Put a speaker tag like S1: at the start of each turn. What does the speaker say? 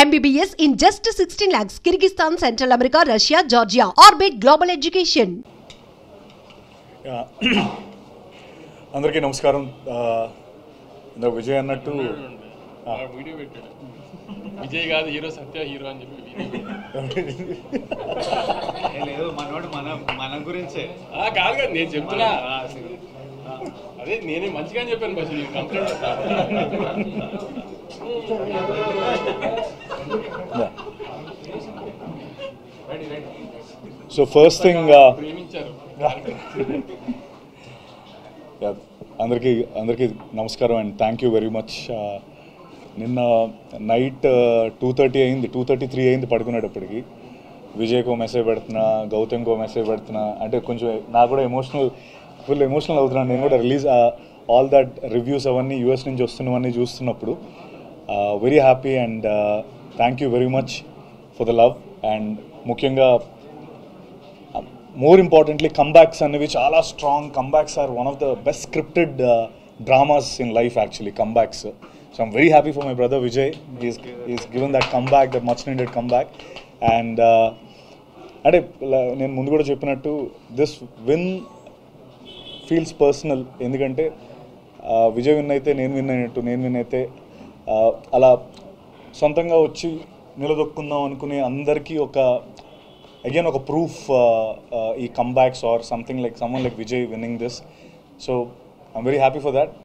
S1: MBBS in just 16 lakhs. Kyrgyzstan, Central America, Russia, Georgia. Orbit Global Education.
S2: అందరికీ నమస్కారం. ఇందాక విజయ్ అన్నట్టు
S3: వీడియో పెట్టాడు. విజయ్ కాదు హీరో, సత్య హీరో అని చెప్పి
S4: లేదు మనోడు మన గురించే
S3: కాదు కదా నేను చెప్తున్నా. అదే నేనే మంచిగా చెప్పాను బస్ కంప్లైంట్.
S2: సో ఫస్ట్ థింగ్
S3: ప్రేమించారు.
S2: అందరికీ నమస్కారం and thank you very much. నిన్న నైట్ 2:30 అయింది, 2:33 అయింది పడుకునేటప్పటికి. విజయ్కో మెసేజ్ పెడుతున్నా, గౌతమ్కో మెసేజ్ పెడుతున్నా. అంటే కొంచెం నాకు కూడా ఫుల్ ఎమోషనల్ అవుతున్నాను. నేను కూడా రిలీజ్ ఆల్ దట్ రివ్యూస్ అవన్నీ యూఎస్ నుంచి వస్తున్నవన్నీ చూస్తున్నప్పుడు very happy and thank you very much for the love. And ముఖ్యంగా మోర్ ఇంపార్టెంట్లీ కంబ్యాక్స్ అనేవి చాలా strong. Comebacks are one of the best scripted dramas in life actually, comebacks. So I'm very happy for my brother Vijay. He's given that comeback, that much needed comeback. And అంటే నేను ముందు కూడా చెప్పినట్టు this win feels personal. ఎందుకంటే Vijay win అయితే నేను win అయినట్టు, నేను విన్ అయితే అలా సొంతంగా వచ్చి నిలదొక్కుందాం అనుకునే అందరికీ అగైన్ ఒక ప్రూఫ్ ఈ comebacks or something like someone like Vijay winnowing this. So I'm very happy for that.